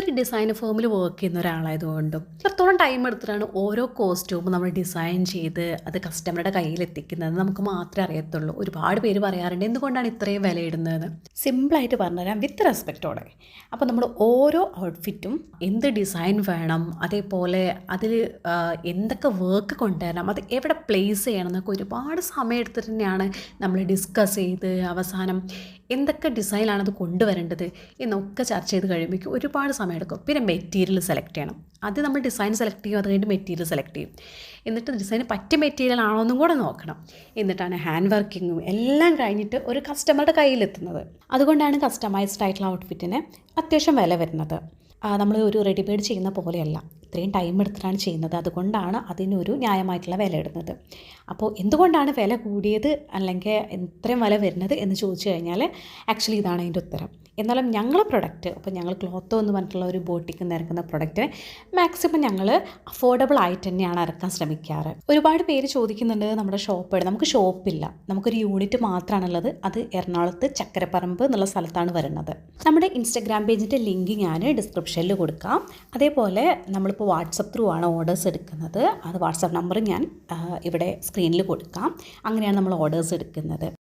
ഒരു design ഫേമിൽ work ചെയ്യുന്ന ഒരാളായതുകൊണ്ടും എത്രത്തോളം ടൈം എടുത്തിട്ടാണ് ഓരോ കോസ്റ്റ്യൂമും നമ്മൾ ഡിസൈൻ ചെയ്ത് അത് കസ്റ്റമറുടെ കയ്യിൽ എത്തിക്കുന്നത് നമുക്ക് മാത്രമേ അറിയത്തുള്ളൂ. ഒരുപാട് പേര് പറയാറുണ്ട് എന്തുകൊണ്ടാണ് ഇത്രയും വിലയിടുന്നതെന്ന്. സിമ്പിളായിട്ട് പറഞ്ഞുതരാം വിത്ത് റെസ്പെക്റ്റോടെ. അപ്പോൾ നമ്മൾ ഓരോ ഔട്ട്ഫിറ്റും എന്ത് ഡിസൈൻ വേണം, അതേപോലെ അതിൽ എന്തൊക്കെ വർക്ക് കൊണ്ടുവരണം, അത് എവിടെ പ്ലേസ് ചെയ്യണം എന്നൊക്കെ ഒരുപാട് സമയം എടുത്തിട്ട് തന്നെയാണ് നമ്മൾ ഡിസ്കസ് ചെയ്ത് അവസാനം എന്തൊക്കെ ഡിസൈനാണ് അത് കൊണ്ടുവരേണ്ടത് എന്നൊക്കെ ചർച്ച ചെയ്ത് കഴിയുമ്പോഴേക്കും ഒരുപാട് സമയം എടുക്കും. പിന്നെ മെറ്റീരിയൽ സെലക്ട് ചെയ്യണം. അത് നമ്മൾ ഡിസൈൻ സെലക്ട് ചെയ്യും, അത് കഴിഞ്ഞിട്ട് മെറ്റീരിയൽ സെലക്ട് ചെയ്യും. എന്നിട്ട് ഡിസൈന് പറ്റിയ മെറ്റീരിയൽ ആണോ എന്നും കൂടെ നോക്കണം. എന്നിട്ടാണ് ഹാൻഡ് വർക്കിങ്ങും എല്ലാം കഴിഞ്ഞിട്ട് ഒരു കസ്റ്റമറുടെ കയ്യിലെത്തുന്നത്. അതുകൊണ്ടാണ് കസ്റ്റമൈസ്ഡ് ആയിട്ടുള്ള ഔട്ട്ഫിറ്റിന് അത്യാവശ്യം വില വരുന്നത്. നമ്മൾ ഒരു റെഡിമെയ്ഡ് ചെയ്യുന്ന പോലെയല്ല, ഇത്രയും ടൈം എടുത്തിട്ടാണ് ചെയ്യുന്നത്. അതുകൊണ്ടാണ് അതിനൊരു ന്യായമായിട്ടുള്ള വില ഇടുന്നത്. അപ്പോൾ എന്തുകൊണ്ടാണ് വില കൂടിയത് അല്ലെങ്കിൽ ഇത്രയും വില വരുന്നത് എന്ന് ചോദിച്ചു കഴിഞ്ഞാൽ ആക്ച്വലി ഇതാണ് അതിൻ്റെ ഉത്തരം. എന്നാലും ഞങ്ങളുടെ പ്രൊഡക്റ്റ്, അപ്പോൾ ഞങ്ങൾ ക്ലോത്തോ എന്ന് പറഞ്ഞിട്ടുള്ള ഒരു ബോട്ടിക്കിൽ നിന്ന് ഇറക്കുന്ന പ്രൊഡക്റ്റ് മാക്സിമം ഞങ്ങൾ അഫോർഡബിൾ ആയിട്ട് തന്നെയാണ് ഇറക്കാൻ ശ്രമിക്കാറ്. ഒരുപാട് പേര് ചോദിക്കുന്നുണ്ട് നമ്മുടെ ഷോപ്പ് എവിടെ. നമുക്ക് ഷോപ്പില്ല, നമുക്കൊരു യൂണിറ്റ് മാത്രമാണുള്ളത്. അത് എറണാകുളത്ത് ചക്കരപ്പറമ്പ് എന്നുള്ള സ്ഥലത്താണ് വരുന്നത്. നമ്മുടെ ഇൻസ്റ്റഗ്രാം പേജിൻ്റെ ലിങ്ക് ഞാൻ ഡിസ്ക്രിപ്ഷനിൽ കൊടുക്കാം. അതേപോലെ നമ്മളിപ്പോൾ വാട്സപ്പ് ത്രൂ ആണ് ഓർഡേഴ്സ് എടുക്കുന്നത്. അത് വാട്സപ്പ് നമ്പർ ഞാൻ ഇവിടെ സ്ക്രീനിൽ കൊടുക്കാം. അങ്ങനെയാണ് നമ്മൾ ഓർഡേഴ്സ് എടുക്കുന്നത്.